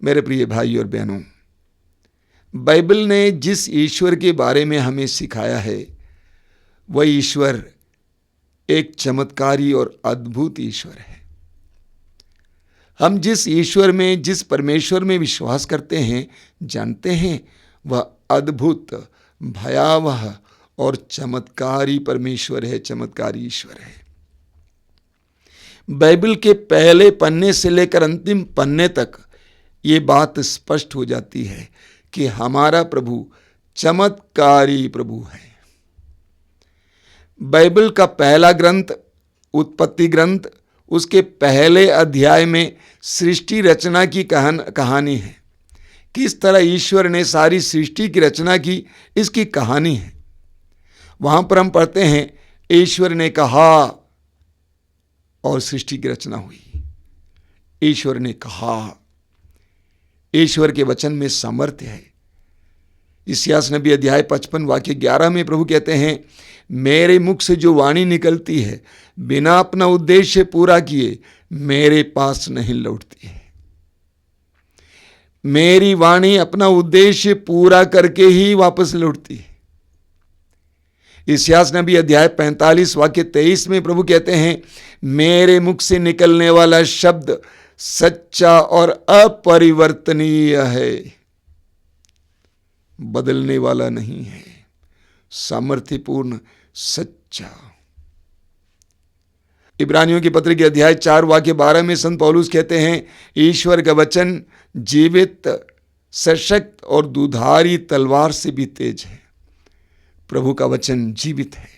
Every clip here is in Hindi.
मेरे प्रिय भाई और बहनों, बाइबल ने जिस ईश्वर के बारे में हमें सिखाया है वह ईश्वर एक चमत्कारी और अद्भुत ईश्वर है। हम जिस ईश्वर में, जिस परमेश्वर में विश्वास करते हैं, जानते हैं वह अद्भुत, भयावह और चमत्कारी परमेश्वर है, चमत्कारी ईश्वर है। बाइबल के पहले पन्ने से लेकर अंतिम पन्ने तक ये बात स्पष्ट हो जाती है कि हमारा प्रभु चमत्कारी प्रभु है। बाइबल का पहला ग्रंथ उत्पत्ति ग्रंथ, उसके पहले अध्याय में सृष्टि रचना की कहानी है। किस तरह ईश्वर ने सारी सृष्टि की रचना की, इसकी कहानी है। वहां पर हम पढ़ते हैं, ईश्वर ने कहा और सृष्टि की रचना हुई। ईश्वर ने कहा। ईश्वर के वचन में सामर्थ्य है। इस्यास नबी अध्याय 55 वाक्य 11 में प्रभु कहते हैं, मेरे मुख से जो वाणी निकलती है बिना अपना उद्देश्य पूरा किए मेरे पास नहीं लौटती है। मेरी वाणी अपना उद्देश्य पूरा करके ही वापस लौटती है। इस्यास नबी अध्याय 45 वाक्य 23 में प्रभु कहते हैं, मेरे मुख से निकलने वाला शब्द सच्चा और अपरिवर्तनीय है, बदलने वाला नहीं है, सामर्थ्यपूर्ण, सच्चा। इब्रानियों की पत्र के अध्याय 4 वाक्य 12 में संत पौलुस कहते हैं, ईश्वर का वचन जीवित, सशक्त और दुधारी तलवार से भी तेज है। प्रभु का वचन जीवित है,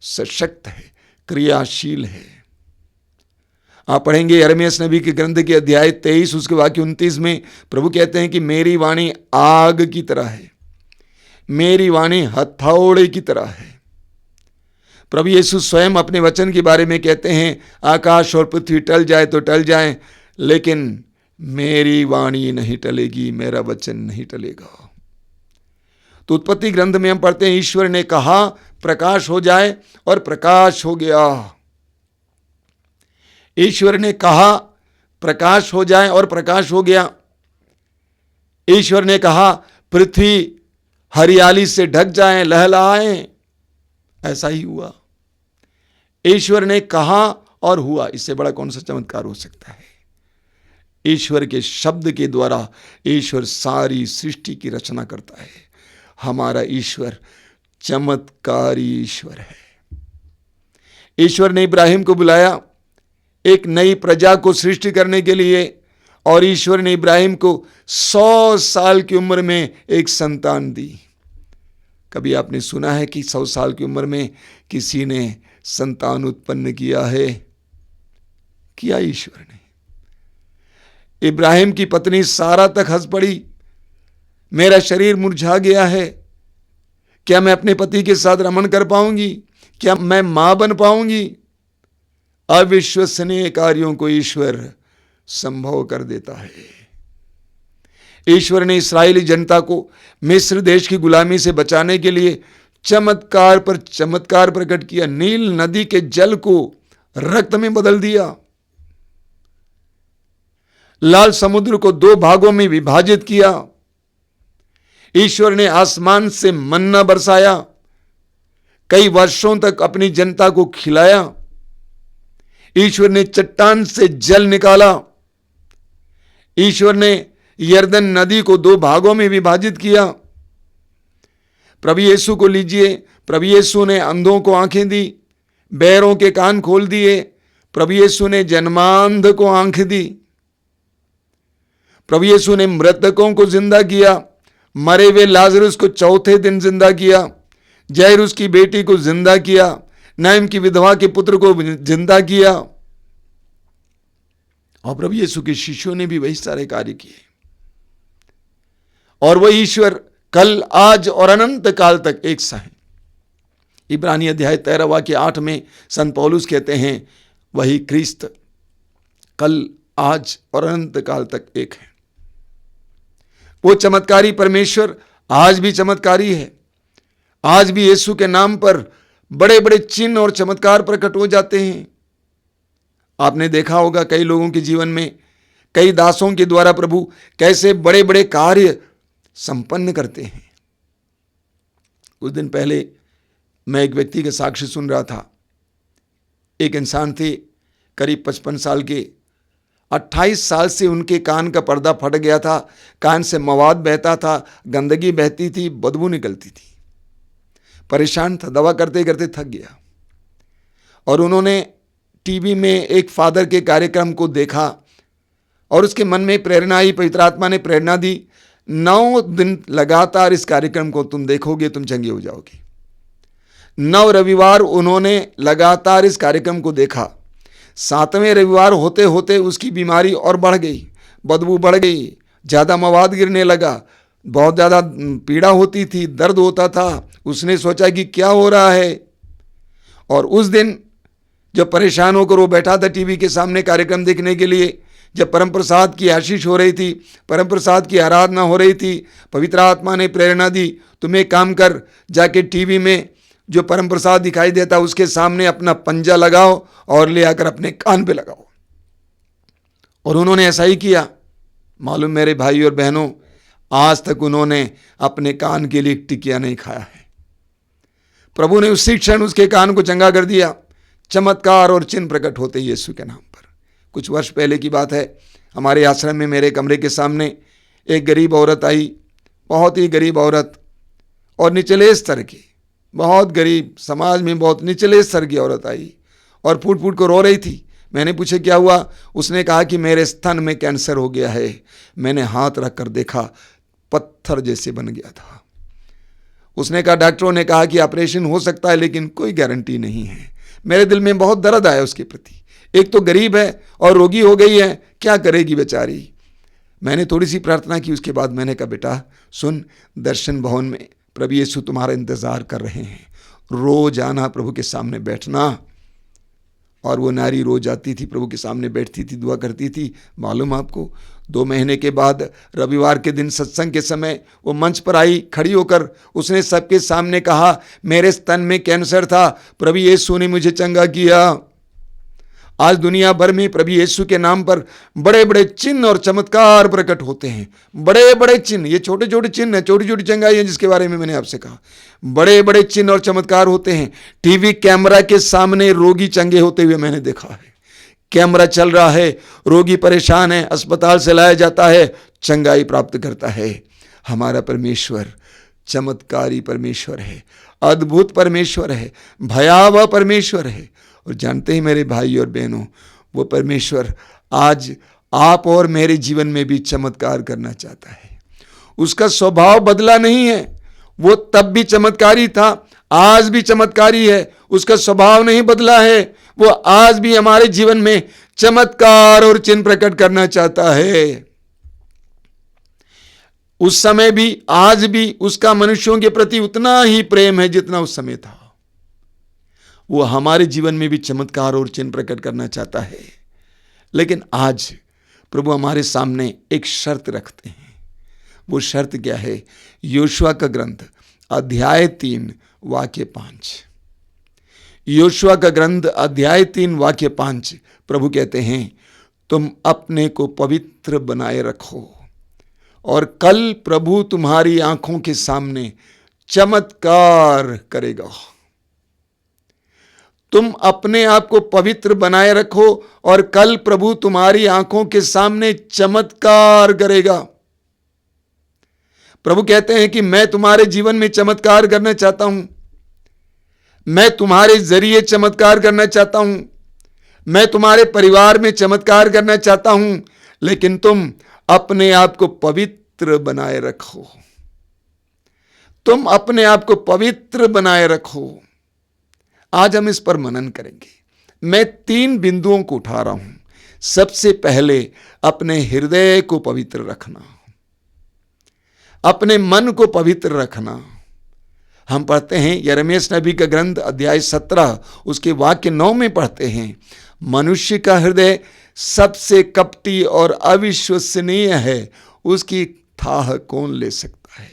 सशक्त है, क्रियाशील है। आप पढ़ेंगे यिर्मयाह नबी के ग्रंथ के अध्याय 23 उसके वाक्य 29 में प्रभु कहते हैं कि मेरी वाणी आग की तरह है, मेरी वाणी हथौड़े की तरह है। प्रभु यीशु स्वयं अपने वचन के बारे में कहते हैं, आकाश और पृथ्वी टल जाए तो टल जाए, लेकिन मेरी वाणी नहीं टलेगी, मेरा वचन नहीं टलेगा। तो उत्पत्ति ग्रंथ में हम पढ़ते हैं, ईश्वर ने कहा प्रकाश हो जाए और प्रकाश हो गया। ईश्वर ने कहा प्रकाश हो जाए और प्रकाश हो गया। ईश्वर ने कहा पृथ्वी हरियाली से ढक जाए, लहलहाए, ऐसा ही हुआ। ईश्वर ने कहा और हुआ। इससे बड़ा कौन सा चमत्कार हो सकता है? ईश्वर के शब्द के द्वारा ईश्वर सारी सृष्टि की रचना करता है। हमारा ईश्वर चमत्कारी ईश्वर है। ईश्वर ने इब्राहिम को बुलाया एक नई प्रजा को सृष्टि करने के लिए, और ईश्वर ने इब्राहिम को 100 साल की उम्र में एक संतान दी। कभी आपने सुना है कि 100 साल की उम्र में किसी ने संतान उत्पन्न किया है? किया ईश्वर ने। इब्राहिम की पत्नी सारा तक हंस पड़ी, मेरा शरीर मुरझा गया है, क्या मैं अपने पति के साथ रमण कर पाऊंगी? क्या मैं मां बन पाऊंगी? अविश्वसनीय कार्यों को ईश्वर संभव कर देता है। ईश्वर ने इस्राएली जनता को मिस्र देश की गुलामी से बचाने के लिए चमत्कार पर चमत्कार प्रकट किया। नील नदी के जल को रक्त में बदल दिया, लाल समुद्र को 2 भागों में विभाजित किया। ईश्वर ने आसमान से मन्ना बरसाया, कई वर्षों तक अपनी जनता को खिलाया। ईश्वर ने चट्टान से जल निकाला। ईश्वर ने यरदन नदी को 2 भागों में विभाजित किया। प्रभु यीशु को लीजिए, प्रभु यीशु ने अंधों को आंखें दी, बहरों के कान खोल दिए। प्रभु यीशु ने जन्मांध को आंखें दी। प्रभु यीशु ने मृतकों को जिंदा किया, मरे हुए लाजरुस को चौथे दिन जिंदा किया, जायरुस की बेटी को जिंदा किया, नाइम की विधवा के पुत्र को जिंदा किया। और प्रभु यीशु के शिष्यों ने भी वही सारे कार्य किए। और वह ईश्वर कल, आज और अनंत काल तक एक सा है। इब्रानी अध्याय 13 वाक्य 8 में संत पौलुस कहते हैं, वही क्रिस्त कल, आज और अनंत काल तक एक है। वो चमत्कारी परमेश्वर आज भी चमत्कारी है। आज भी यीशु के नाम पर बड़े बड़े चिन्ह और चमत्कार प्रकट हो जाते हैं। आपने देखा होगा कई लोगों के जीवन में कई दासों के द्वारा प्रभु कैसे बड़े बड़े कार्य संपन्न करते हैं। कुछ दिन पहले मैं एक व्यक्ति के साक्ष्य सुन रहा था। एक इंसान थे करीब 55 साल के, 28 साल से उनके कान का पर्दा फट गया था, कान से मवाद बहता था, गंदगी बहती थी, बदबू निकलती थी। परेशान था, दवा करते करते थक गया और उन्होंने टीवी में एक फादर के कार्यक्रम को देखा और उसके मन में प्रेरणा आई, पवित्र आत्मा ने प्रेरणा दी, 9 दिन लगातार इस कार्यक्रम को तुम देखोगे, तुम चंगे हो जाओगे। 9 रविवार उन्होंने लगातार इस कार्यक्रम को देखा। 7वें रविवार होते होते उसकी बीमारी और बढ़ गई, बदबू बढ़ गई, ज़्यादा मवाद गिरने लगा, बहुत ज़्यादा पीड़ा होती थी, दर्द होता था। उसने सोचा कि क्या हो रहा है, और उस दिन जब परेशान होकर वो बैठा था टीवी के सामने कार्यक्रम देखने के लिए, जब परम प्रसाद की आशीष हो रही थी, परम प्रसाद की आराधना हो रही थी, पवित्र आत्मा ने प्रेरणा दी, तुम एक काम कर, जाके टीवी में जो परम प्रसाद दिखाई देता उसके सामने अपना पंजा लगाओ और ले आकर अपने कान पे लगाओ। और उन्होंने ऐसा ही किया। मालूम मेरे भाई और बहनों, आज तक उन्होंने अपने कान के लिए टिकिया नहीं खाया है। प्रभु ने उसी क्षण उसके कान को चंगा कर दिया। चमत्कार और चिन्ह प्रकट होते यीशु के नाम पर। कुछ वर्ष पहले की बात है, हमारे आश्रम में मेरे कमरे के सामने एक गरीब औरत आई, बहुत ही गरीब औरत और निचले स्तर की, बहुत गरीब, समाज में बहुत निचले स्तर की औरत आई और फूट फूट को रो रही थी। मैंने पूछा क्या हुआ? उसने कहा कि मेरे स्तन में कैंसर हो गया है। मैंने हाथ रख कर देखा, पत्थर जैसे बन गया था। उसने कहा, डॉक्टरों ने कहा कि ऑपरेशन हो सकता है लेकिन कोई गारंटी नहीं है। मेरे दिल में बहुत दर्द आया उसके प्रति। एक तो गरीब है और रोगी हो गई है, क्या करेगी बेचारी। मैंने थोड़ी सी प्रार्थना की। उसके बाद मैंने कहा, बेटा सुन, दर्शन भवन में प्रभु यीशु तुम्हारा इंतजार कर रहे हैं, रोज आना, प्रभु के सामने बैठना। और वो नारी रोज आती थी, प्रभु के सामने बैठती थी, दुआ करती थी। मालूम आपको, 2 महीने के बाद रविवार के दिन सत्संग के समय वो मंच पर आई, खड़ी होकर उसने सबके सामने कहा, मेरे स्तन में कैंसर था, प्रभु यीशु ने मुझे चंगा किया। आज दुनिया भर में प्रभु यीशु के नाम पर बड़े बड़े चिन्ह और चमत्कार प्रकट होते हैं। बड़े बड़े चिन्ह, ये छोटे छोटे चिन्ह हैं, छोटी छोटी चंगाई हैं जिसके बारे में मैंने आपसे कहा। बड़े बड़े चिन्ह और चमत्कार होते हैं। टीवी कैमरा के सामने रोगी चंगे होते हुए मैंने देखा है। कैमरा चल रहा है, रोगी परेशान है, अस्पताल से लाया जाता है, चंगाई प्राप्त करता है। हमारा परमेश्वर चमत्कारी परमेश्वर है, अद्भुत परमेश्वर है, भयावह परमेश्वर है। और जानते ही मेरे भाई और बहनों, वो परमेश्वर आज आप और मेरे जीवन में भी चमत्कार करना चाहता है। उसका स्वभाव बदला नहीं है। वो तब भी चमत्कारी था, आज भी चमत्कारी है। उसका स्वभाव नहीं बदला है। वो आज भी हमारे जीवन में चमत्कार और चिन्ह प्रकट करना चाहता है। उस समय भी आज भी उसका मनुष्यों के प्रति उतना ही प्रेम है जितना उस समय था। वो हमारे जीवन में भी चमत्कार और चिन्ह प्रकट करना चाहता है। लेकिन आज प्रभु हमारे सामने एक शर्त रखते हैं। वो शर्त क्या है? योशुआ का ग्रंथ अध्याय 3 वाक्य 5। योशुआ का ग्रंथ अध्याय 3 वाक्य 5 प्रभु कहते हैं, तुम अपने को पवित्र बनाए रखो और कल प्रभु तुम्हारी आंखों के सामने चमत्कार करेगा। तुम अपने आप को पवित्र बनाए रखो और कल प्रभु तुम्हारी आंखों के सामने चमत्कार करेगा। प्रभु कहते हैं कि मैं तुम्हारे जीवन में चमत्कार करना चाहता हूं, मैं तुम्हारे जरिए चमत्कार करना चाहता हूं, मैं तुम्हारे परिवार में चमत्कार करना चाहता हूं, लेकिन तुम अपने आप को पवित्र बनाए रखो। तुम अपने आप को पवित्र बनाए रखो। आज हम इस पर मनन करेंगे। मैं 3 बिंदुओं को उठा रहा हूं। सबसे पहले अपने हृदय को पवित्र रखना, अपने मन को पवित्र रखना। हम पढ़ते हैं यिर्मयाह नबी का ग्रंथ अध्याय 17 उसके वाक्य 9 में पढ़ते हैं, मनुष्य का हृदय सबसे कपटी और अविश्वसनीय है, उसकी थाह कौन ले सकता है।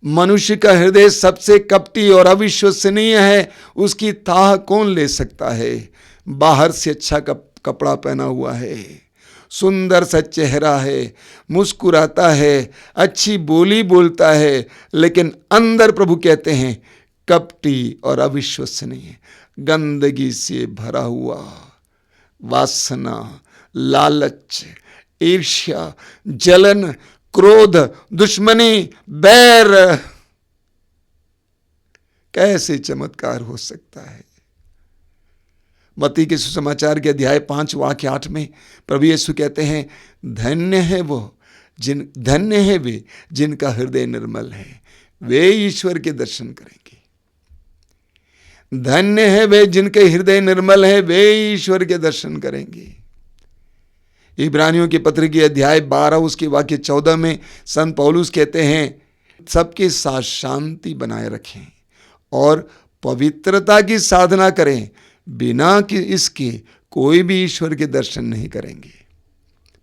मनुष्य का हृदय सबसे कपटी और अविश्वसनीय है, उसकी थाह कौन ले सकता है। बाहर से अच्छा कपड़ा पहना हुआ है, सुंदर सा चेहरा है, मुस्कुराता है, अच्छी बोली बोलता है, लेकिन अंदर प्रभु कहते हैं कपटी और अविश्वसनीय, गंदगी से भरा हुआ, वासना, लालच, ईर्ष्या, जलन, क्रोध, दुश्मनी, बैर। कैसे चमत्कार हो सकता है? मत्ती के सुसमाचार के अध्याय 5 वाक्य 8 में प्रभु यीशु कहते हैं, धन्य है वे जिनका हृदय निर्मल है, वे ईश्वर के दर्शन करेंगे। धन्य है वे जिनके हृदय निर्मल है, वे ईश्वर के दर्शन करेंगे। इब्रानियों के पत्र के अध्याय 12 उसके वाक्य 14 में संत पौलुस कहते हैं, सबके साथ शांति बनाए रखें और पवित्रता की साधना करें, बिना कि इसके कोई भी ईश्वर के दर्शन नहीं करेंगे।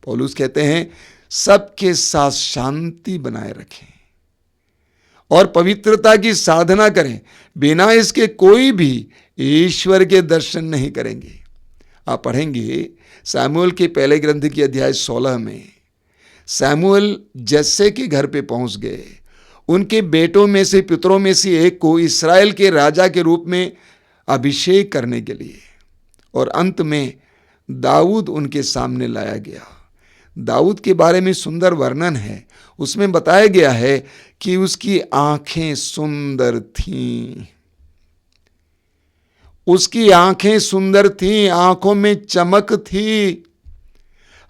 पौलुस कहते हैं सबके साथ शांति बनाए रखें और पवित्रता की साधना करें, बिना इसके कोई भी ईश्वर के दर्शन नहीं करेंगे। आप पढ़ेंगे सामुएल के पहले ग्रंथ की अध्याय 16 में, सामुएल जस्से के घर पे पहुंच गए, उनके बेटों में से, पुत्रों में से एक को इस्राएल के राजा के रूप में अभिषेक करने के लिए, और अंत में दाऊद उनके सामने लाया गया। दाऊद के बारे में सुंदर वर्णन है, उसमें बताया गया है कि उसकी आंखें सुंदर थीं, उसकी आंखें सुंदर थीं, आंखों में चमक थी।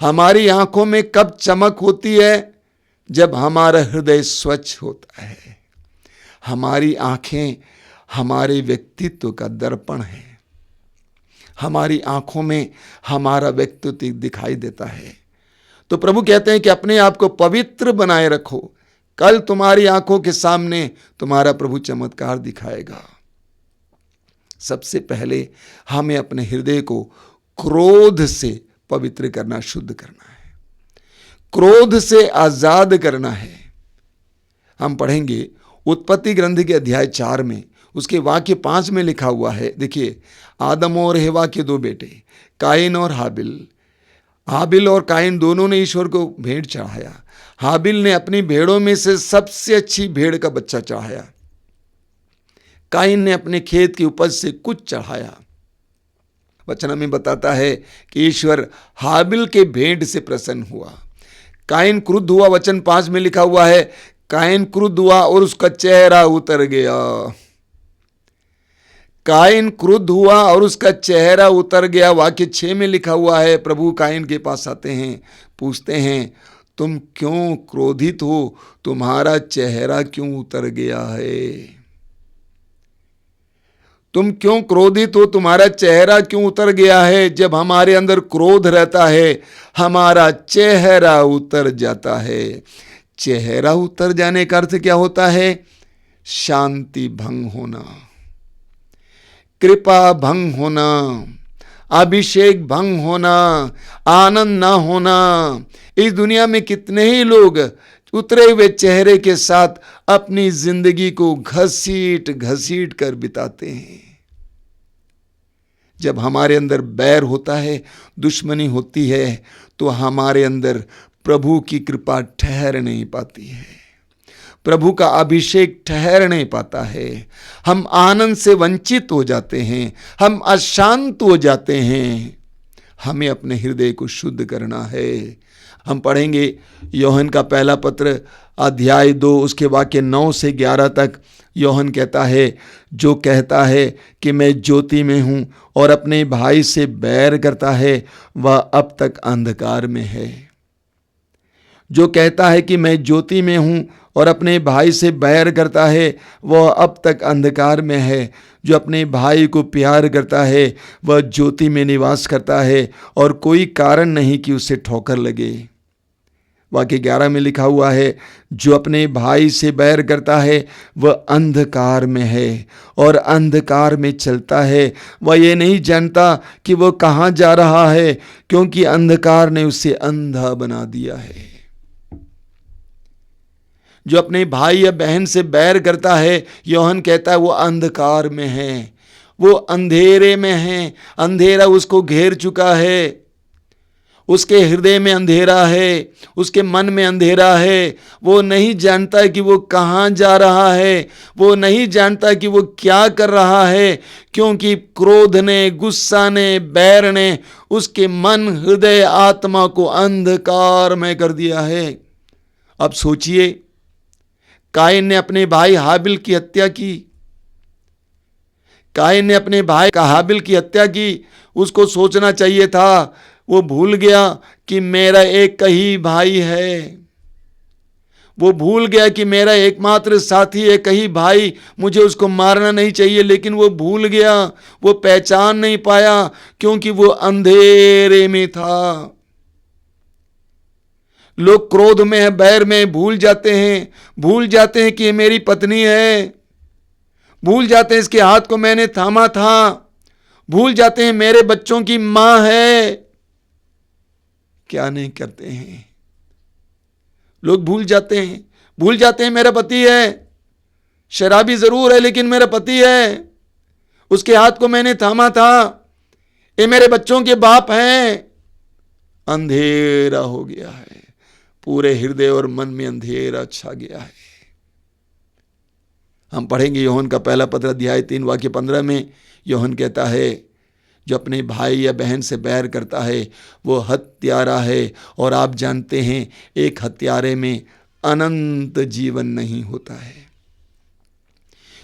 हमारी आंखों में कब चमक होती है? जब हमारा हृदय स्वच्छ होता है। हमारी आंखें हमारे व्यक्तित्व का दर्पण है, हमारी आंखों में हमारा व्यक्तित्व दिखाई देता है। तो प्रभु कहते हैं कि अपने आप को पवित्र बनाए रखो, कल तुम्हारी आंखों के सामने तुम्हारा प्रभु चमत्कार दिखाएगा। सबसे पहले हमें अपने हृदय को क्रोध से पवित्र करना, शुद्ध करना है, क्रोध से आजाद करना है। हम पढ़ेंगे उत्पत्ति ग्रंथ के अध्याय 4 में उसके वाक्य 5 में लिखा हुआ है। देखिए, आदम और हेवा के 2 बेटे काइन और हाबिल। हाबिल और काइन दोनों ने ईश्वर को भेंट चढ़ाया। हाबिल ने अपनी भेड़ों में से सबसे अच्छी भेड़ का बच्चा चढ़ाया, काइन ने अपने खेत की उपज से कुछ चढ़ाया। वचन में बताता है कि ईश्वर हाबिल के भेंट से प्रसन्न हुआ। काइन क्रुद्ध हुआ, वचन 5 में लिखा हुआ है, काइन क्रुद्ध हुआ और उसका चेहरा उतर गया। काइन क्रुद्ध हुआ और उसका चेहरा उतर गया। वाक्य 6 में लिखा हुआ है, प्रभु काइन के पास आते हैं, पूछते हैं, तुम क्यों क्रोधित हो, तुम्हारा चेहरा क्यों उतर गया है? तुम क्यों क्रोधित हो, तुम्हारा चेहरा क्यों उतर गया है? जब हमारे अंदर क्रोध रहता है, हमारा चेहरा उतर जाता है। चेहरा उतर जाने का अर्थ क्या होता है? शांति भंग होना, कृपा भंग होना, अभिषेक भंग होना, आनंद ना होना। इस दुनिया में कितने ही लोग उतरे हुए चेहरे के साथ अपनी जिंदगी को घसीट घसीट कर बिताते हैं। जब हमारे अंदर बैर होता है, दुश्मनी होती है, तो हमारे अंदर प्रभु की कृपा ठहर नहीं पाती है, प्रभु का अभिषेक ठहर नहीं पाता है। हम आनंद से वंचित हो जाते हैं, हम अशांत हो जाते हैं। हमें अपने हृदय को शुद्ध करना है। हम पढ़ेंगे यूहन्ना का पहला पत्र अध्याय 2 उसके वाक्य 9 से 11 तक। यूहन्ना कहता है, जो कहता है कि मैं ज्योति में हूँ और अपने भाई से बैर करता है, वह अब तक अंधकार में है। जो कहता है कि मैं ज्योति में हूँ और अपने भाई से बैर करता है, वह अब तक अंधकार में है। जो अपने भाई को प्यार करता है, वह ज्योति में निवास करता है और कोई कारण नहीं कि उसे ठोकर लगे। वाक्य 11 में लिखा हुआ है, जो अपने भाई से बैर करता है वह अंधकार में है और अंधकार में चलता है। वह ये नहीं जानता कि वह कहाँ जा रहा है, क्योंकि अंधकार ने उसे अंधा बना दिया है। जो अपने भाई या बहन से बैर करता है, यूहन्ना कहता है, वो अंधकार में है, वो अंधेरे में है, अंधेरा उसको घेर चुका है, उसके हृदय में अंधेरा है, उसके मन में अंधेरा है। वो नहीं जानता कि वो कहाँ जा रहा है, वो नहीं जानता कि वो क्या कर रहा है, क्योंकि क्रोध ने, गुस्सा ने, बैर ने उसके मन, हृदय, आत्मा को अंधकार में कर दिया है। अब सोचिए, कायन ने अपने भाई हाबिल की हत्या की। कायन ने अपने भाई का हाबिल की हत्या की। उसको सोचना चाहिए था, वो भूल गया कि मेरा एक ही भाई है। वो भूल गया कि मेरा एकमात्र साथी एक ही भाई, मुझे उसको मारना नहीं चाहिए। लेकिन वो भूल गया, वो पहचान नहीं पाया, क्योंकि वो अंधेरे में था। लोग क्रोध में है, बैर में भूल जाते हैं कि ये मेरी पत्नी है, भूल जाते हैं इसके हाथ को मैंने थामा था, भूल जाते हैं मेरे बच्चों की मां है। क्या नहीं करते हैं लोग, भूल जाते हैं मेरा पति है, शराबी जरूर है लेकिन मेरा पति है, उसके हाथ को मैंने थामा था, ये मेरे बच्चों के बाप हैं। अंधेरा हो गया है, पूरे हृदय और मन में अंधेरा छा गया है। हम पढ़ेंगे यूहन्ना का पहला पत्र अध्याय 3 वाक्य 15 में। यूहन्ना कहता है, जो अपने भाई या बहन से बैर करता है वो हत्यारा है, और आप जानते हैं एक हत्यारे में अनंत जीवन नहीं होता है।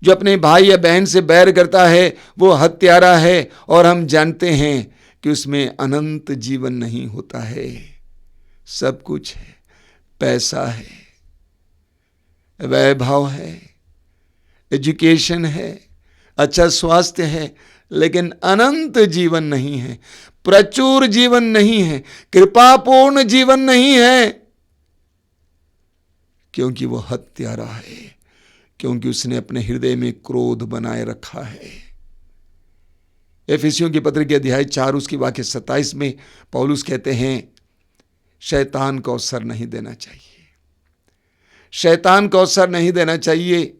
जो अपने भाई या बहन से बैर करता है वो हत्यारा है, और हम जानते हैं कि उसमें अनंत जीवन नहीं होता है। सब कुछ है, पैसा है, वैभव है, एजुकेशन है, अच्छा स्वास्थ्य है, लेकिन अनंत जीवन नहीं है, प्रचुर जीवन नहीं है, कृपापूर्ण जीवन नहीं है, क्योंकि वो हत्यारा है, क्योंकि उसने अपने हृदय में क्रोध बनाए रखा है। एफिसियों की पत्र के अध्याय 4 उसकी वाक्य 27 में पौलुस कहते हैं, शैतान को अवसर नहीं देना चाहिए, शैतान को अवसर नहीं देना चाहिए।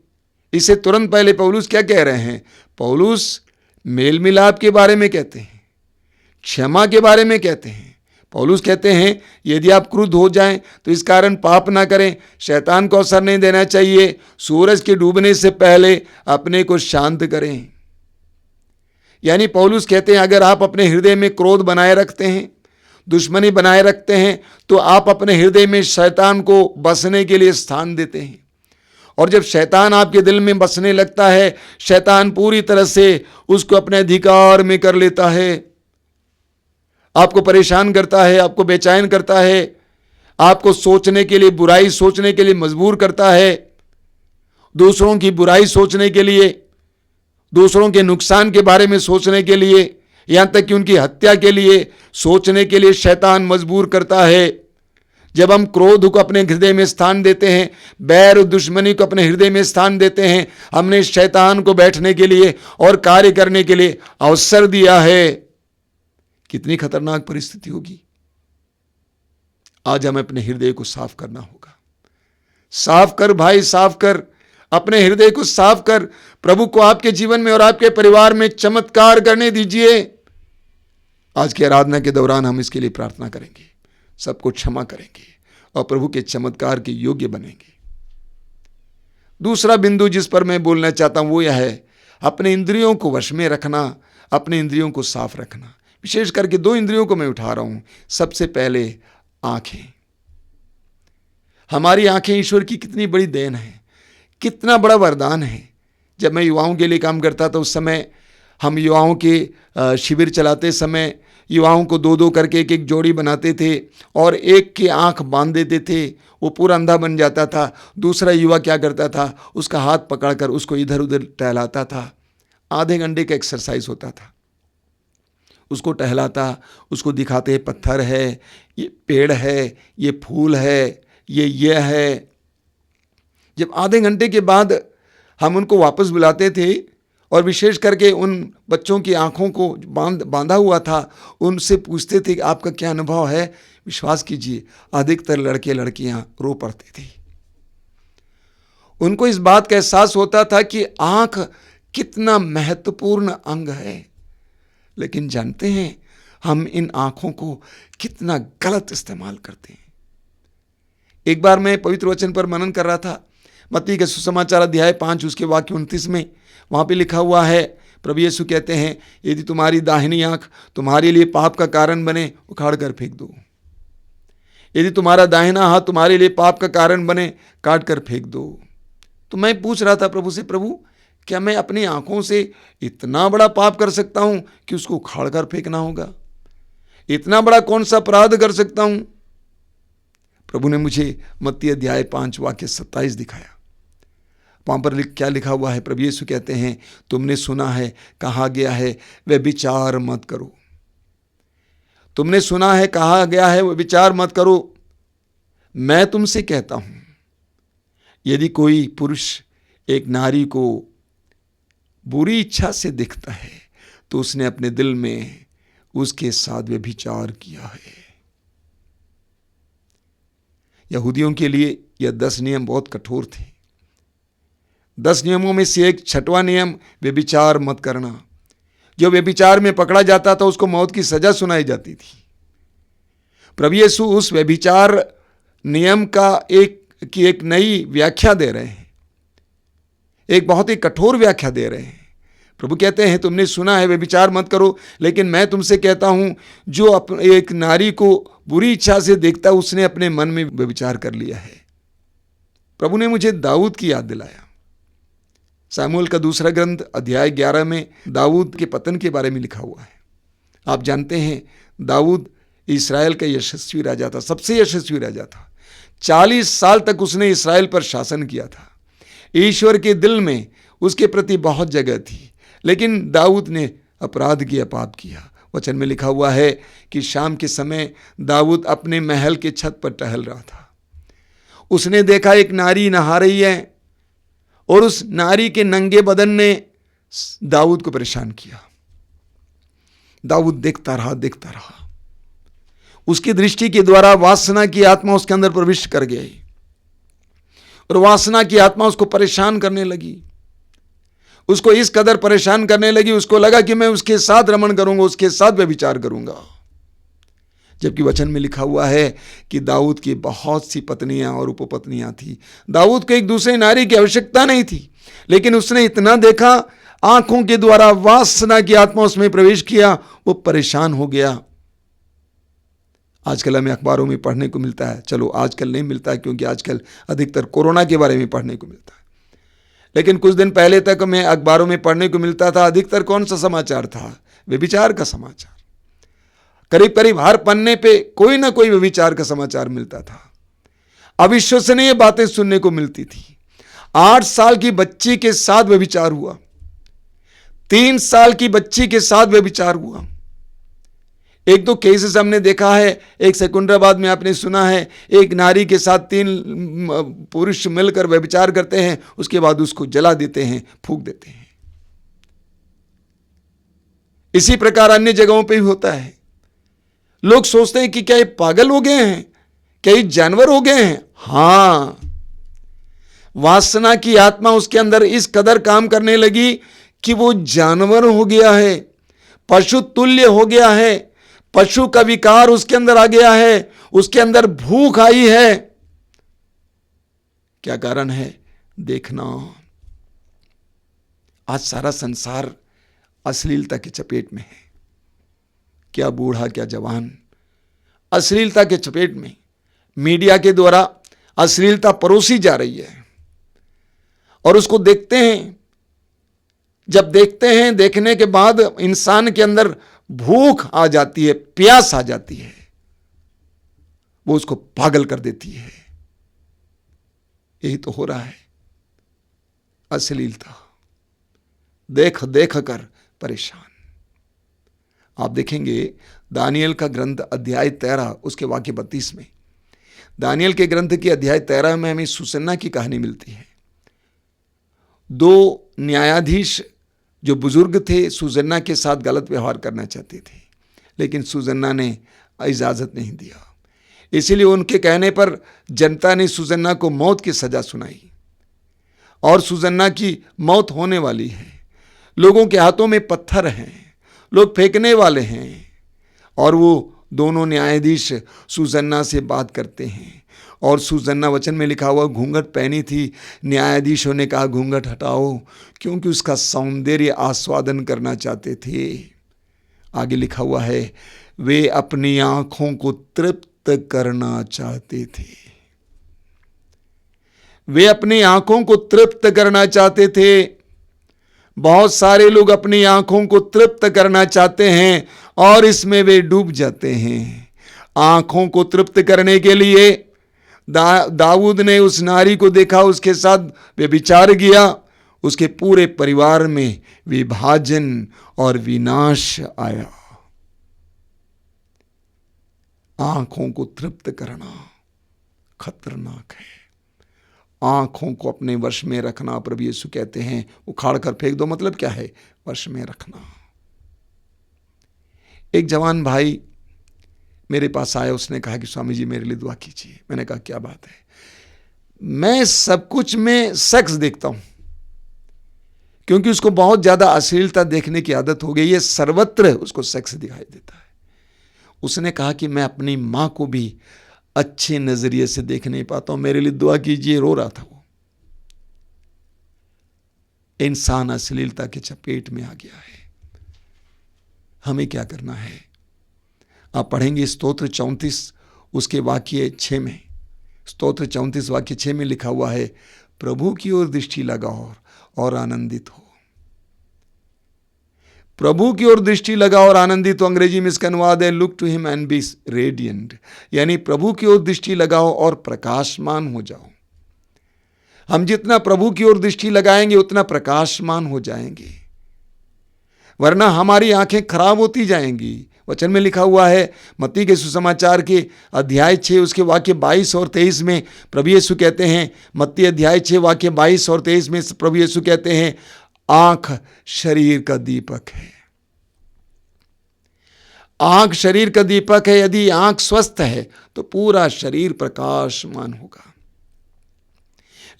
इसे तुरंत पहले पौलुस क्या कह रहे हैं? पौलुस मेल मिलाप के बारे में कहते हैं, क्षमा के बारे में कहते हैं। पौलुस कहते हैं यदि आप क्रुद्ध हो जाएं तो इस कारण पाप ना करें, शैतान को अवसर नहीं देना चाहिए, सूरज के डूबने से पहले अपने को शांत करें। यानी पौलुस कहते हैं अगर आप अपने हृदय में क्रोध बनाए रखते हैं, दुश्मनी बनाए रखते हैं, तो आप अपने हृदय में शैतान को बसने के लिए स्थान देते हैं। और जब शैतान आपके दिल में बसने लगता है, शैतान पूरी तरह से उसको अपने अधिकार में कर लेता है, आपको परेशान करता है, आपको बेचैन करता है, आपको सोचने के लिए, बुराई सोचने के लिए मजबूर करता है, दूसरों की बुराई सोचने के लिए, दूसरों के नुकसान के बारे में सोचने के लिए, यहां तक कि उनकी हत्या के लिए सोचने के लिए शैतान मजबूर करता है। जब हम क्रोध को अपने हृदय में स्थान देते हैं, बैर और दुश्मनी को अपने हृदय में स्थान देते हैं, हमने शैतान को बैठने के लिए और कार्य करने के लिए अवसर दिया है। कितनी खतरनाक परिस्थिति होगी। आज हमें अपने हृदय को साफ करना होगा। साफ कर भाई, साफ कर, अपने हृदय को साफ कर। प्रभु को आपके जीवन में और आपके परिवार में चमत्कार करने दीजिए। आज की आराधना के दौरान हम इसके लिए प्रार्थना करेंगे, सबको क्षमा करेंगे और प्रभु के चमत्कार के योग्य बनेंगे। दूसरा बिंदु जिस पर मैं बोलना चाहता हूं वो यह है, अपने इंद्रियों को वश में रखना, अपने इंद्रियों को साफ रखना। विशेष करके 2 इंद्रियों को मैं उठा रहा हूं। सबसे पहले आंखें। हमारी आंखें ईश्वर की कितनी बड़ी देन है, कितना बड़ा वरदान है। जब मैं युवाओं के लिए काम करता था उस समय हम युवाओं के शिविर चलाते समय युवाओं को 2-2 करके एक जोड़ी बनाते थे और एक की आंख बांध देते थे, वो पूरा अंधा बन जाता था। दूसरा युवा क्या करता था, उसका हाथ पकड़कर उसको इधर उधर टहलाता था। आधे घंटे का एक्सरसाइज होता था। उसको टहलाता, उसको दिखाते पत्थर है, ये पेड़ है, ये फूल है, ये है। जब आधे घंटे के बाद हम उनको वापस बुलाते थे और विशेष करके उन बच्चों की आंखों को बांधा हुआ था, उनसे पूछते थे कि आपका क्या अनुभव है। विश्वास कीजिए अधिकतर लड़के लड़कियां रो पड़ते थे। उनको इस बात का एहसास होता था कि आंख कितना महत्वपूर्ण अंग है। लेकिन जानते हैं हम इन आंखों को कितना गलत इस्तेमाल करते हैं। एक बार मैं पवित्र वचन पर मनन कर रहा था, मत्ती के सुसमाचार अध्याय 5 उसके वाक्य 29 में, वहाँ पे लिखा हुआ है, प्रभु यीशु कहते हैं, यदि तुम्हारी दाहिनी आंख तुम्हारे लिए पाप का कारण बने, उखाड़ कर फेंक दो। यदि तुम्हारा दाहिना हाथ तुम्हारे लिए पाप का कारण बने, काट कर फेंक दो। तो मैं पूछ रहा था प्रभु से, प्रभु क्या मैं अपनी आंखों से इतना बड़ा पाप कर सकता हूं कि उसको उखाड़ कर फेंकना होगा? इतना बड़ा कौन सा अपराध कर सकता हूं? प्रभु ने मुझे मत्ती अध्याय 5 वाक्य 27 दिखाया। वहां पर क्या लिखा हुआ है? प्रभु यीशु कहते हैं, तुमने सुना है, कहा गया है, व्यभिचार मत करो। तुमने सुना है, कहा गया है, व्यभिचार मत करो। मैं तुमसे कहता हूं, यदि कोई पुरुष एक नारी को बुरी इच्छा से देखता है तो उसने अपने दिल में उसके साथ व्यभिचार किया है। यहूदियों के लिए यह 10 नियम बहुत कठोर थे। 10 नियमों में से एक 6वां नियम व्यभिचार मत करना। जो व्यभिचार में पकड़ा जाता था उसको मौत की सजा सुनाई जाती थी। प्रभु यीशु उस व्यभिचार नियम का एक नई व्याख्या दे रहे हैं, एक बहुत ही कठोर व्याख्या दे रहे हैं। प्रभु कहते हैं, तुमने सुना है व्यभिचार मत करो, लेकिन मैं तुमसे कहता हूं, जो एक नारी को बुरी इच्छा से देखता है उसने अपने मन में व्यभिचार कर लिया है। प्रभु ने मुझे दाऊद की याद दिलाया। सामुएल का दूसरा ग्रंथ अध्याय 11 में दाऊद के पतन के बारे में लिखा हुआ है। आप जानते हैं, दाऊद इस्राएल का यशस्वी राजा था, सबसे यशस्वी राजा था। 40 साल तक उसने इस्राएल पर शासन किया था। ईश्वर के दिल में उसके प्रति बहुत जगह थी, लेकिन दाऊद ने अपराध किया, पाप किया। वचन में लिखा हुआ है कि शाम के समय दाऊद अपने महल के छत पर टहल रहा था। उसने देखा एक नारी नहा रही है और उस नारी के नंगे बदन ने दाऊद को परेशान किया। दाऊद देखता रहा, देखता रहा। उसकी दृष्टि के द्वारा वासना की आत्मा उसके अंदर प्रविष्ट कर गई और वासना की आत्मा उसको परेशान करने लगी। उसको इस कदर परेशान करने लगी, उसको लगा कि मैं उसके साथ रमण करूंगा, उसके साथ व्यभिचार करूंगा। जबकि वचन में लिखा हुआ है कि दाऊद की बहुत सी पत्नियां और उपपत्नियां थी। दाऊद को एक दूसरे नारी की आवश्यकता नहीं थी, लेकिन उसने इतना देखा, आंखों के द्वारा वासना की आत्मा उसमें प्रवेश किया, वो परेशान हो गया। आजकल हमें अखबारों में पढ़ने को मिलता है, चलो आजकल नहीं मिलता है क्योंकि आजकल अधिकतर कोरोना के बारे में पढ़ने को मिलता है, लेकिन कुछ दिन पहले तक हमें अखबारों में पढ़ने को मिलता था। अधिकतर कौन सा समाचार था? व्यभिचार का समाचार। करीब करीब हर पन्ने पे कोई ना कोई व्यभिचार का समाचार मिलता था। अविश्वसनीय बातें सुनने को मिलती थी। 8 साल की बच्ची के साथ व्यभिचार हुआ, 3 साल की बच्ची के साथ व्यभिचार हुआ। एक दो केसेस हमने देखा है, एक सिकंदराबाद में आपने सुना है, एक नारी के साथ 3 पुरुष मिलकर व्यभिचार करते हैं, उसके बाद उसको जला देते हैं, फूंक देते हैं। इसी प्रकार अन्य जगहों पे भी होता है। लोग सोचते हैं कि क्या ये पागल हो गए हैं, क्या ये जानवर हो गए हैं? हां, वासना की आत्मा उसके अंदर इस कदर काम करने लगी कि वो जानवर हो गया है, पशु तुल्य हो गया है। पशु का विकार उसके अंदर आ गया है, उसके अंदर भूख आई है। क्या कारण है? देखना। आज सारा संसार अश्लीलता की चपेट में है। क्या बूढ़ा, क्या जवान, अश्लीलता के चपेट में। मीडिया के द्वारा अश्लीलता परोसी जा रही है और उसको देखते हैं। जब देखते हैं, देखने के बाद इंसान के अंदर भूख आ जाती है, प्यास आ जाती है, वो उसको पागल कर देती है। यही तो हो रहा है। अश्लीलता देख देख कर परेशान। आप देखेंगे दानियल का ग्रंथ अध्याय 13 उसके वाक्य 32 में, दानियल के ग्रंथ की अध्याय 13 में हमें सुसन्ना की कहानी मिलती है। 2 न्यायाधीश जो बुजुर्ग थे, सुसन्ना के साथ गलत व्यवहार करना चाहते थे, लेकिन सुसन्ना ने इजाजत नहीं दिया। इसीलिए उनके कहने पर जनता ने सुसन्ना को मौत की सजा सुनाई और सुसन्ना की मौत होने वाली है। लोगों के हाथों में पत्थर हैं, लोग फेंकने वाले हैं और वो दोनों न्यायाधीश सुसन्ना से बात करते हैं, और सुसन्ना वचन में लिखा हुआ घूंघट पहनी थी। न्यायाधीशों ने कहा घूंघट हटाओ, क्योंकि उसका सौंदर्य आस्वादन करना चाहते थे। आगे लिखा हुआ है वे अपनी आंखों को तृप्त करना चाहते थे। वे अपनी आंखों को तृप्त करना चाहते थे। बहुत सारे लोग अपनी आंखों को तृप्त करना चाहते हैं और इसमें वे डूब जाते हैं। आंखों को तृप्त करने के लिए दाऊद ने उस नारी को देखा, उसके साथ व्यभिचार किया, उसके पूरे परिवार में विभाजन और विनाश आया। आंखों को तृप्त करना खतरनाक है। आंखों को अपने वश में रखना, प्रभु यीशु कहते हैं उखाड़ कर फेंक दो। मतलब क्या है? वश में रखना। एक जवान भाई मेरे पास आया, उसने कहा कि स्वामी जी मेरे लिए दुआ कीजिए। मैंने कहा क्या बात है? मैं सब कुछ में सेक्स देखता हूं, क्योंकि उसको बहुत ज्यादा अश्लीलता देखने की आदत हो गई है, सर्वत्र उसको सेक्स दिखाई देता है। उसने कहा कि मैं अपनी मां को भी अच्छे नजरिए से देख नहीं पाता हूं, मेरे लिए दुआ कीजिए। रो रहा था वो। इंसान अश्लीलता के चपेट में आ गया है। हमें क्या करना है? आप पढ़ेंगे स्तोत्र 34 उसके वाक्य 6 में, स्तोत्र 34 वाक्य 6 में लिखा हुआ है प्रभु की ओर दृष्टि लगाओ और आनंदित हो। प्रभु की ओर दृष्टि लगाओ और आनंदित हो। अंग्रेजी में इसका अनुवाद है look to him and be radiant, यानी प्रभु की ओर दृष्टि लगाओ और प्रकाशमान हो जाओ। हम जितना प्रभु की ओर दृष्टि लगाएंगे उतना प्रकाशमान हो जाएंगे, वरना हमारी आंखें खराब होती जाएंगी। वचन में लिखा हुआ है मत्ती के सुसमाचार के अध्याय 6 उसके वाक्य 22 और 23 में प्रभु यीशु कहते हैं, मत्ती अध्याय 6 वाक्य 22 और 23 में प्रभु यीशु कहते हैं आंख शरीर का दीपक है। आंख शरीर का दीपक है। यदि आंख स्वस्थ है तो पूरा शरीर प्रकाशमान होगा,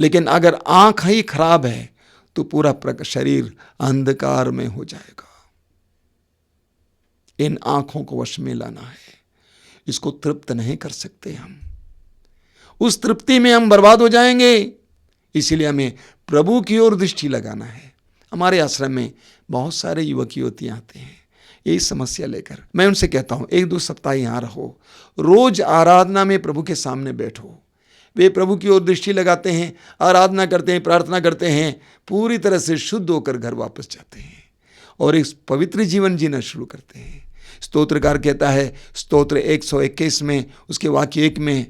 लेकिन अगर आंख ही खराब है तो पूरा शरीर अंधकार में हो जाएगा। इन आंखों को वश में लाना है। इसको तृप्त नहीं कर सकते हम, उस तृप्ति में हम बर्बाद हो जाएंगे। इसीलिए हमें प्रभु की ओर दृष्टि लगाना है। हमारे आश्रम में बहुत सारे युवक युवतियां आते हैं यही समस्या लेकर। मैं उनसे कहता हूं 1-2 सप्ताह यहां रहो, रोज आराधना में प्रभु के सामने बैठो। वे प्रभु की ओर दृष्टि लगाते हैं, आराधना करते हैं, प्रार्थना करते हैं, पूरी तरह से शुद्ध होकर घर वापस जाते हैं और एक पवित्र जीवन जीना शुरू करते हैं। स्तोत्रकार कहता है स्तोत्र 121 में उसके वाक्य 1 में,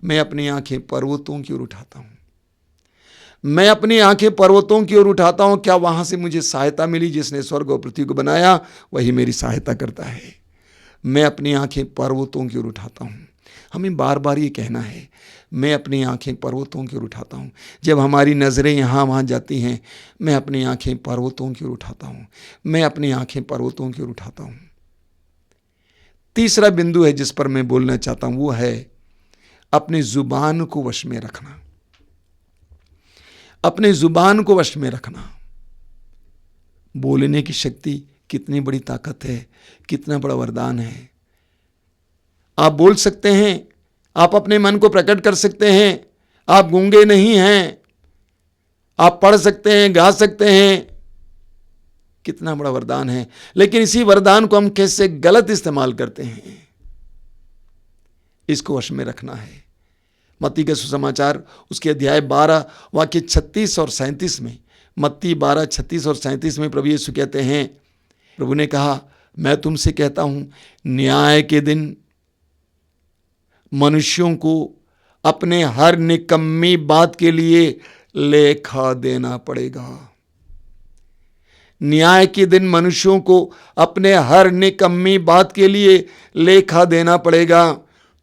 मैं अपनी आंखें पर्वतों की ओर उठाता हूं। मैं अपनी आंखें पर्वतों की ओर उठाता हूं, क्या वहां से मुझे सहायता मिली? जिसने स्वर्ग और पृथ्वी को बनाया वही मेरी सहायता करता है। मैं अपनी आंखें पर्वतों की ओर उठाता हूं। हमें बार बार ये कहना है, मैं अपनी आंखें पर्वतों की ओर उठाता हूं। जब हमारी नजरें यहां वहां जाती हैं, मैं अपनी आंखें पर्वतों की ओर उठाता हूं। मैं अपनी आंखें पर्वतों की ओर उठाता हूं। तीसरा बिंदु है जिस पर मैं बोलना चाहता हूं, वो है अपनी जुबान को वश में रखना। अपने जुबान को वश में रखना। बोलने की शक्ति कितनी बड़ी ताकत है, कितना बड़ा वरदान है। आप बोल सकते हैं, आप अपने मन को प्रकट कर सकते हैं, आप गूंगे नहीं हैं, आप पढ़ सकते हैं, गा सकते हैं, कितना बड़ा वरदान है। लेकिन इसी वरदान को हम कैसे गलत इस्तेमाल करते हैं, इसको वश में रखना है। मत्ती के सुसमाचार उसके अध्याय 12 वाक्य 36 और 37 में, मत्ती 12, 36 और 37 में प्रभु यीशु कहते हैं, प्रभु ने कहा मैं तुमसे कहता हूं न्याय के दिन मनुष्यों को अपने हर निकम्मी बात के लिए लेखा देना पड़ेगा। न्याय के दिन मनुष्यों को अपने हर निकम्मी बात के लिए लेखा देना पड़ेगा।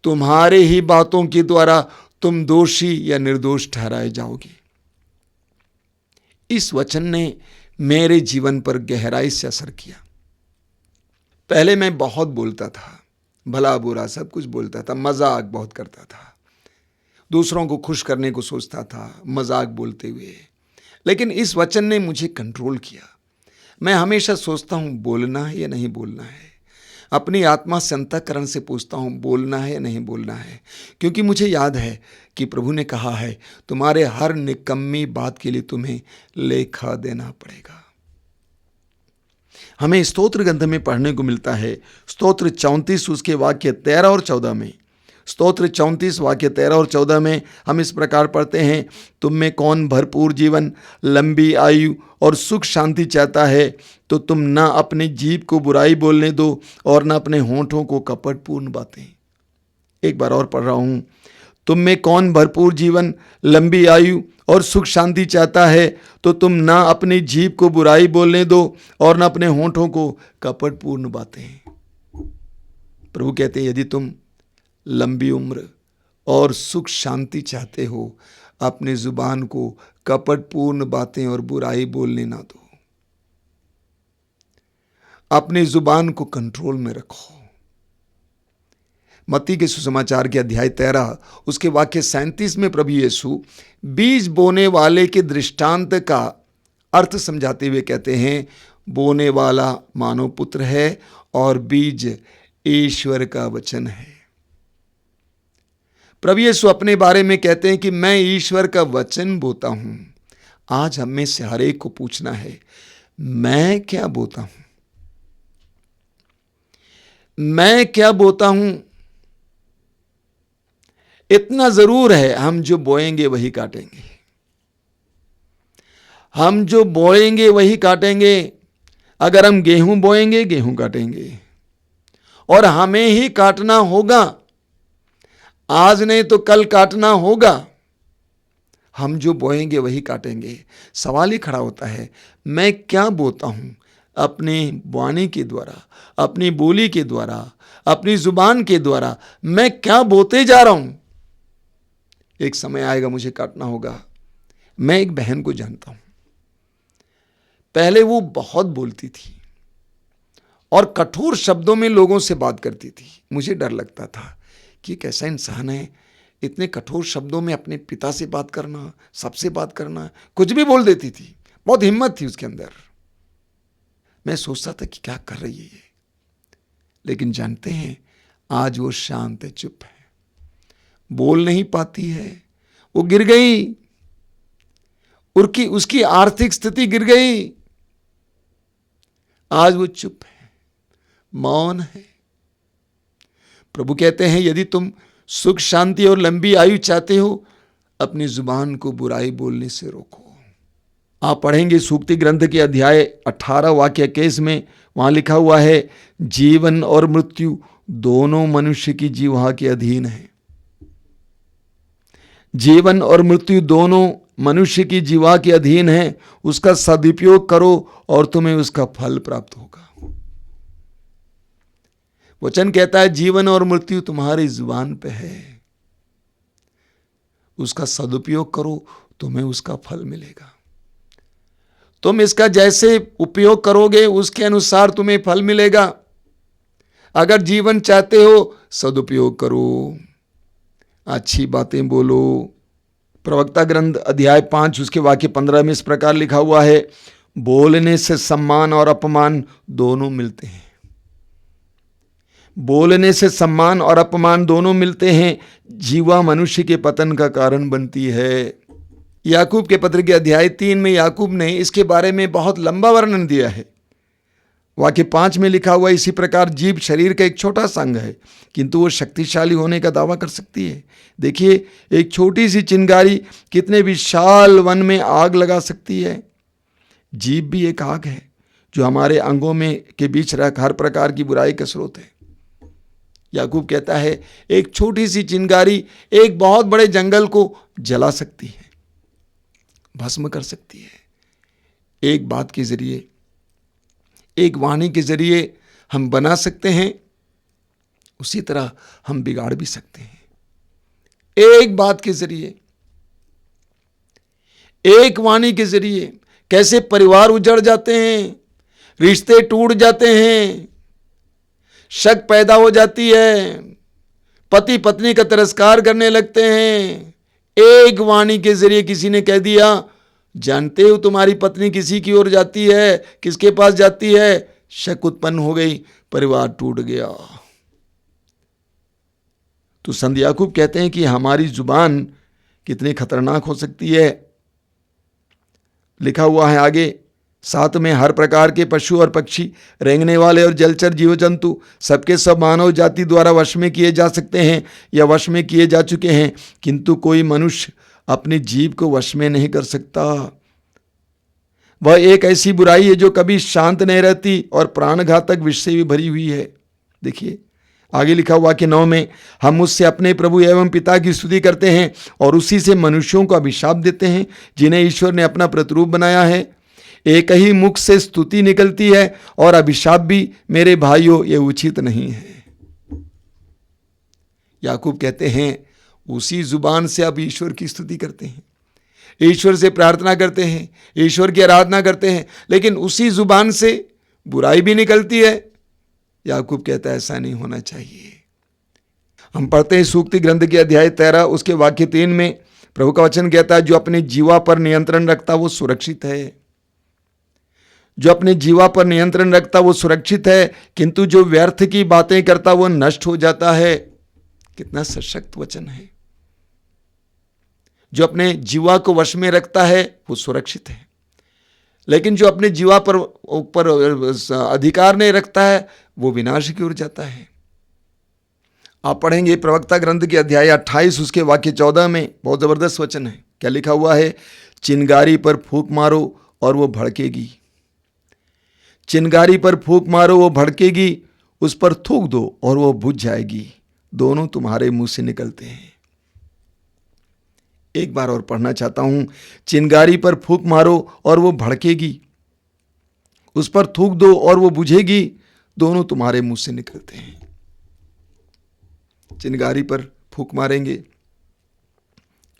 तुम्हारे ही बातों के द्वारा तुम दोषी या निर्दोष ठहराए जाओगे। इस वचन ने मेरे जीवन पर गहराई से असर किया। पहले मैं बहुत बोलता था, भला बुरा सब कुछ बोलता था, मजाक बहुत करता था, दूसरों को खुश करने को सोचता था मजाक बोलते हुए। लेकिन इस वचन ने मुझे कंट्रोल किया। मैं हमेशा सोचता हूं बोलना है या नहीं बोलना है। अपनी आत्मा से अंतःकरण से पूछता हूँ बोलना है या नहीं बोलना है, क्योंकि मुझे याद है कि प्रभु ने कहा है तुम्हारे हर निकम्मी बात के लिए तुम्हें लेखा देना पड़ेगा। हमें स्तोत्र ग्रंथ में पढ़ने को मिलता है, स्तोत्र 34 उसके वाक्य 13 और 14 में, स्तोत्र 34 वाक्य 13 और 14 में हम इस प्रकार पढ़ते हैं, तुम में कौन भरपूर जीवन, लंबी आयु और सुख शांति चाहता है, तो तुम ना अपनी जीभ को बुराई बोलने दो और ना अपने होंठों को कपटपूर्ण बातें। एक बार और पढ़ रहा हूं, तुम में कौन भरपूर जीवन, लंबी आयु और सुख शांति चाहता है, तो तुम ना अपनी जीभ को बुराई बोलने दो और ना अपने होंठों को कपटपूर्ण बातें। प्रभु कहते हैं यदि तुम लंबी उम्र और सुख शांति चाहते हो, अपनी जुबान को कपटपूर्ण बातें और बुराई बोलने ना दो। अपनी जुबान को कंट्रोल में रखो। मत्ती के सुसमाचार के अध्याय 13 उसके वाक्य 37 में प्रभु यीशु बीज बोने वाले के दृष्टांत का अर्थ समझाते हुए कहते हैं, बोने वाला मानव पुत्र है और बीज ईश्वर का वचन है। प्रभु यीशु अपने बारे में कहते हैं कि मैं ईश्वर का वचन बोता हूं। आज हम में से हर एक को पूछना है, मैं क्या बोता हूं? मैं क्या बोता हूं? इतना जरूर है, हम जो बोएंगे वही काटेंगे। हम जो बोएंगे वही काटेंगे। अगर हम गेहूं बोएंगे, गेहूं काटेंगे और हमें ही काटना होगा। आज नहीं तो कल काटना होगा। हम जो बोएंगे वही काटेंगे। सवाल ही खड़ा होता है, मैं क्या बोता हूं? अपनी वाणी के द्वारा, अपनी बोली के द्वारा, अपनी जुबान के द्वारा मैं क्या बोते जा रहा हूं? एक समय आएगा मुझे काटना होगा। मैं एक बहन को जानता हूं, पहले वो बहुत बोलती थी और कठोर शब्दों में लोगों से बात करती थी। मुझे डर लगता था कि कैसा इंसान है, इतने कठोर शब्दों में अपने पिता से बात करना, सबसे बात करना, कुछ भी बोल देती थी। बहुत हिम्मत थी उसके अंदर। मैं सोचता था कि क्या कर रही है ये, लेकिन जानते हैं आज वो शांत है, चुप है, बोल नहीं पाती है। वो गिर गई, उसकी आर्थिक स्थिति गिर गई। आज वो चुप है, मौन है। प्रभु कहते हैं यदि तुम सुख शांति और लंबी आयु चाहते हो, अपनी जुबान को बुराई बोलने से रोको। आप पढ़ेंगे सूक्ति ग्रंथ के अध्याय 18 वाक्य 21 में, वहां लिखा हुआ है, जीवन और मृत्यु दोनों मनुष्य की जिह्वा के अधीन है। जीवन और मृत्यु दोनों मनुष्य की जिह्वा के अधीन है। उसका सदुपयोग करो और तुम्हें उसका फल प्राप्त होगा। वचन कहता है जीवन और मृत्यु तुम्हारी जुबान पे है, उसका सदुपयोग करो, तुम्हें उसका फल मिलेगा। तुम इसका जैसे उपयोग करोगे उसके अनुसार तुम्हें फल मिलेगा। अगर जीवन चाहते हो, सदुपयोग करो, अच्छी बातें बोलो। प्रवक्ता ग्रंथ अध्याय 5 उसके वाक्य 15 में इस प्रकार लिखा हुआ है, बोलने से सम्मान और अपमान दोनों मिलते हैं। बोलने से सम्मान और अपमान दोनों मिलते हैं। जीवा मनुष्य के पतन का कारण बनती है। याकूब के पत्र के अध्याय 3 में याकूब ने इसके बारे में बहुत लंबा वर्णन दिया है। वाक्य 5 में लिखा हुआ, इसी प्रकार जीभ शरीर का एक छोटा संग है, किंतु वो शक्तिशाली होने का दावा कर सकती है। देखिए, एक छोटी सी चिंगारी कितने विशाल वन में आग लगा सकती है। जीभ भी एक आग है जो हमारे अंगों में के बीच रख हर प्रकार की बुराई का स्रोत है। याकूब कहता है एक छोटी सी चिंगारी एक बहुत बड़े जंगल को जला सकती है, भस्म कर सकती है। एक बात के जरिए, एक वाणी के जरिए हम बना सकते हैं, उसी तरह हम बिगाड़ भी सकते हैं। एक बात के जरिए, एक वाणी के जरिए कैसे परिवार उजड़ जाते हैं, रिश्ते टूट जाते हैं, शक पैदा हो जाती है, पति पत्नी का तिरस्कार करने लगते हैं। एक वाणी के जरिए किसी ने कह दिया, जानते हो तुम्हारी पत्नी किसी की ओर जाती है, किसके पास जाती है, शक उत्पन्न हो गई, परिवार टूट गया। तो संत याकूब कहते हैं कि हमारी जुबान कितनी खतरनाक हो सकती है। लिखा हुआ है आगे 7 में, हर प्रकार के पशु और पक्षी, रेंगने वाले और जलचर जीव जंतु सबके सब मानव जाति द्वारा वश में किए जा सकते हैं या वश में किए जा चुके हैं, किंतु कोई मनुष्य अपनी जीभ को वश में नहीं कर सकता। वह एक ऐसी बुराई है जो कभी शांत नहीं रहती और प्राणघातक विष से भी भरी हुई है। देखिए आगे लिखा हुआ कि 9 में, हम उससे अपने प्रभु एवं पिता की स्तुति करते हैं और उसी से मनुष्यों को अभिशाप देते हैं जिन्हें ईश्वर ने अपना प्रतिरूप बनाया है। एक ही मुख से स्तुति निकलती है और अभिशाप भी। मेरे भाइयों, ये उचित नहीं है। याकूब कहते हैं उसी जुबान से आप ईश्वर की स्तुति करते हैं, ईश्वर से प्रार्थना करते हैं, ईश्वर की आराधना करते हैं, लेकिन उसी जुबान से बुराई भी निकलती है। याकूब कहता है ऐसा नहीं होना चाहिए। हम पढ़ते हैं सूक्ति ग्रंथ के अध्याय 13 उसके वाक्य 3 में प्रभु का वचन कहता है, जो अपने जीवा पर नियंत्रण रखता वो सुरक्षित है। जो अपने जीवा पर नियंत्रण रखता वो सुरक्षित है, किंतु जो व्यर्थ की बातें करता वो नष्ट हो जाता है। कितना सशक्त वचन है। जो अपने जीवा को वश में रखता है वो सुरक्षित है, लेकिन जो अपने जीवा पर ऊपर अधिकार नहीं रखता है वो विनाश की ओर जाता है। आप पढ़ेंगे प्रवक्ता ग्रंथ के अध्याय 28 उसके वाक्य 14 में, बहुत जबरदस्त वचन है। क्या लिखा हुआ है? चिंगारी पर फूंक मारो और वो भड़केगी। चिंगारी पर फूंक मारो वो भड़केगी, उस पर थूक दो और वो बुझ जाएगी। दोनों तुम्हारे मुंह से निकलते हैं। एक बार और पढ़ना चाहता हूं। चिंगारी पर फूंक मारो और वो भड़केगी, उस पर थूक दो और वो बुझेगी। दोनों तुम्हारे मुंह से निकलते हैं। चिंगारी पर फूंक मारेंगे,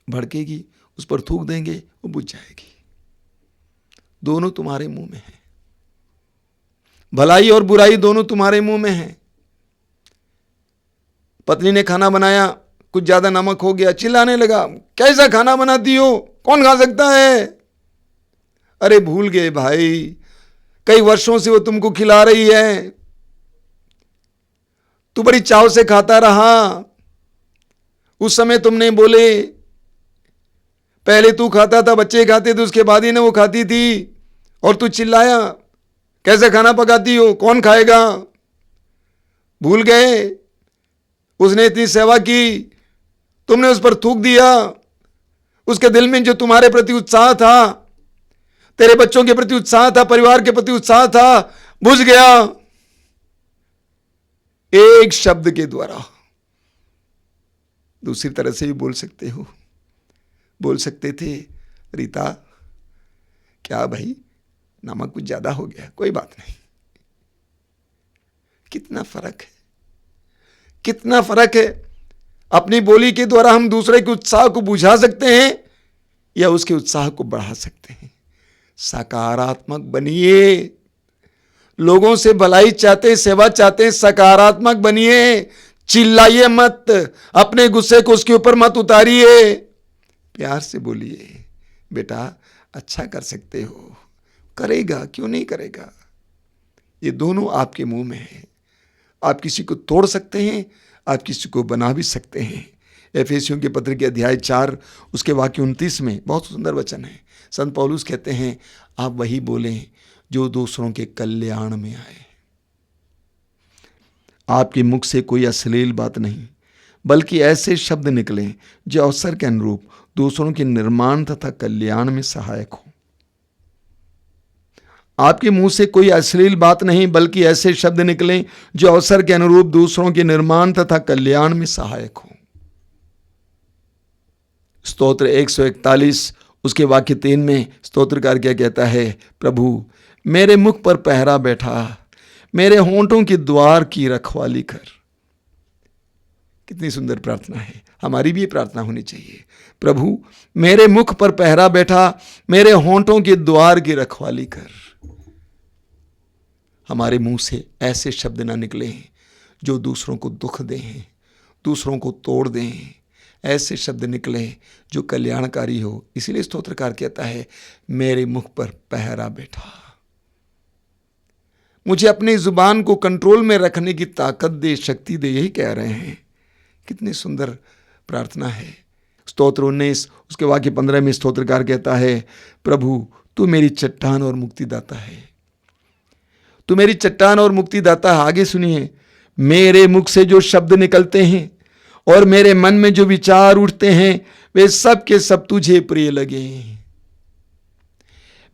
भड़केगी, उस पर थूक देंगे, वो बुझ जाएगी। दोनों तुम्हारे मुंह में है। भलाई और बुराई दोनों तुम्हारे मुंह में है। पत्नी ने खाना बनाया, कुछ ज्यादा नमक हो गया, चिल्लाने लगा, कैसा खाना बनाती हो, कौन खा सकता है? अरे भूल गए भाई, कई वर्षों से वो तुमको खिला रही है, तू बड़ी चाव से खाता रहा। उस समय तुमने बोले, पहले तू खाता था, बच्चे खाते थे, उसके बाद ही ना वो खाती थी, और तू चिल्लाया कैसे खाना पकाती हो, कौन खाएगा? भूल गए? उसने इतनी सेवा की, तुमने उस पर थूक दिया। उसके दिल में जो तुम्हारे प्रति उत्साह था, तेरे बच्चों के प्रति उत्साह था, परिवार के प्रति उत्साह था, बुझ गया एक शब्द के द्वारा। दूसरी तरह से भी बोल सकते हो, बोल सकते थे, रीता क्या भाई नमक कुछ ज्यादा हो गया, कोई बात नहीं। कितना फर्क है, कितना फर्क है। अपनी बोली के द्वारा हम दूसरे के उत्साह को बुझा सकते हैं या उसके उत्साह को बढ़ा सकते हैं। सकारात्मक बनिए। लोगों से भलाई चाहते हैं, सेवा चाहते हैं, सकारात्मक बनिए। चिल्लाइए मत, अपने गुस्से को उसके ऊपर मत उतारिए। प्यार से बोलिए, बेटा अच्छा कर सकते हो, करेगा, क्यों नहीं करेगा। ये दोनों आपके मुंह में है। आप किसी को तोड़ सकते हैं, आप किसी को बना भी सकते हैं। एफेसियों के पत्र के अध्याय 4 उसके वाक्य 29 में बहुत सुंदर वचन है। संत पौलुस कहते हैं, आप वही बोलें जो दूसरों के कल्याण में आए। आपके मुख से कोई अश्लील बात नहीं, बल्कि ऐसे शब्द निकलें जो अवसर के अनुरूप दूसरों के निर्माण तथा कल्याण में सहायक हो। आपके मुंह से कोई अश्लील बात नहीं, बल्कि ऐसे शब्द निकलें जो अवसर के अनुरूप दूसरों के निर्माण तथा कल्याण में सहायक हो। स्तोत्र 141 उसके वाक्य 3 में स्तोत्रकार क्या कहता है? प्रभु मेरे मुख पर पहरा बैठा, मेरे होंठों के द्वार की रखवाली कर। कितनी सुंदर प्रार्थना है। हमारी भी ये प्रार्थना होनी चाहिए। प्रभु मेरे मुख पर पहरा बैठा, मेरे होंठों के द्वार की रखवाली कर। हमारे मुंह से ऐसे शब्द ना निकले जो दूसरों को दुख दें, दूसरों को तोड़ दें। ऐसे शब्द निकले जो कल्याणकारी हो। इसीलिए स्तोत्रकार कहता है, मेरे मुख पर पहरा बैठा। मुझे अपनी जुबान को कंट्रोल में रखने की ताकत दे, शक्ति दे, यही कह रहे हैं। कितनी सुंदर प्रार्थना है। स्तोत्र 19 उसके वाक्य 15 में स्तोत्रकार कहता है, प्रभु तू मेरी चट्टान और मुक्तिदाता है, तू मेरी चट्टान और मुक्तिदाता है। आगे सुनिए, मेरे मुख से जो शब्द निकलते हैं और मेरे मन में जो विचार उठते हैं वे सब के सब तुझे प्रिय लगे।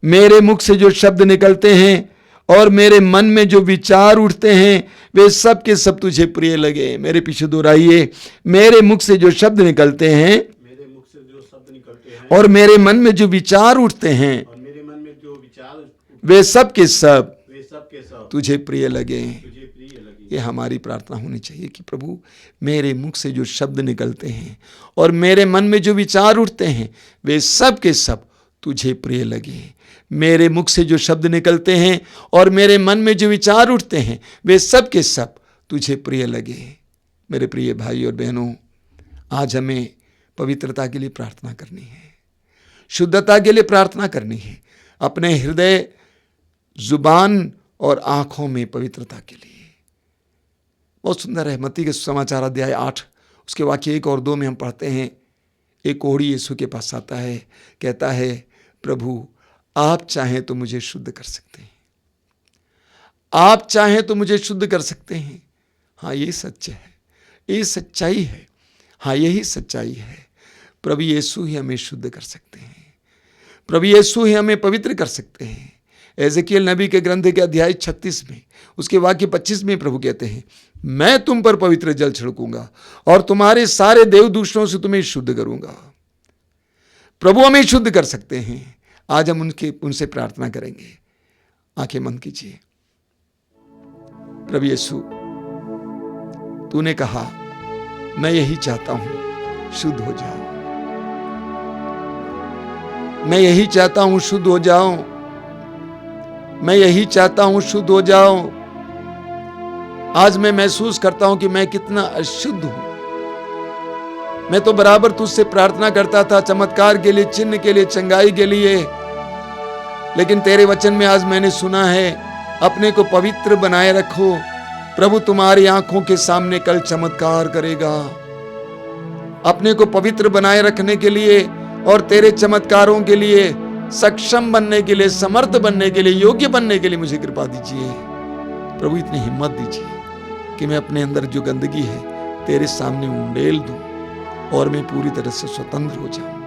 मेरे मुख से जो शब्द निकलते हैं और मेरे मन में जो विचार उठते हैं वे सब के सब तुझे प्रिय लगे। मेरे पीछे दोहराइए, मेरे मुख से जो शब्द निकलते हैं और मेरे मन में जो विचार उठते हैं वे सब के सब तुझे प्रिय लगे। ये हमारी प्रार्थना होनी चाहिए कि प्रभु मेरे मुख से जो शब्द निकलते हैं और मेरे मन में जो विचार उठते हैं वे सब के सब तुझे प्रिय लगे। मेरे मुख से जो शब्द निकलते हैं और मेरे मन में जो विचार उठते हैं वे सब के सब तुझे प्रिय लगे। मेरे प्रिय भाई और बहनों, आज हमें पवित्रता के लिए प्रार्थना करनी है, शुद्धता के लिए प्रार्थना करनी है, अपने हृदय, जुबान और आंखों में पवित्रता के लिए। बहुत सुंदर है। मत्ती के सुसमाचार अध्याय 8 उसके वाक्य 1 और 2 में हम पढ़ते हैं, एक कोढ़ी यीशु के पास आता है, कहता है, प्रभु आप चाहें तो मुझे शुद्ध कर सकते हैं, आप चाहें तो मुझे शुद्ध कर सकते हैं। हाँ, ये सच्चा है, ये सच्चाई है। हाँ, यही सच्चाई है। प्रभु यीशु ही हमें शुद्ध कर सकते हैं, प्रभु यीशु ही हमें पवित्र कर सकते हैं। एजेकियल नबी के ग्रंथ के अध्याय 36 में उसके वाक्य 25 में प्रभु कहते हैं, मैं तुम पर पवित्र जल छिड़कूंगा और तुम्हारे सारे देवदूषणों से तुम्हें शुद्ध करूंगा। प्रभु हमें शुद्ध कर सकते हैं। आज हम उनसे प्रार्थना करेंगे। आंखें बंद कीजिए। प्रभु यीशु, तूने कहा मैं यही चाहता हूं, शुद्ध हो जाओ। मैं यही चाहता हूं, शुद्ध हो जाओ। मैं यही चाहता हूं, शुद्ध हो जाओ। आज मैं महसूस करता हूं कि मैं कितना अशुद्ध हूं। मैं तो बराबर तुझसे प्रार्थना करता था चमत्कार के लिए, चिन्ह के लिए, चंगाई के लिए, लेकिन तेरे वचन में आज मैंने सुना है, अपने को पवित्र बनाए रखो। प्रभु तुम्हारी आंखों के सामने कल चमत्कार करेगा। अपने को पवित्र बनाए रखने के लिए और तेरे चमत्कारों के लिए सक्षम बनने के लिए, समर्थ बनने के लिए, योग्य बनने के लिए मुझे कृपा दीजिए। प्रभु इतनी हिम्मत दीजिए कि मैं अपने अंदर जो गंदगी है तेरे सामने उंडेल दूं और मैं पूरी तरह से स्वतंत्र हो जाऊं।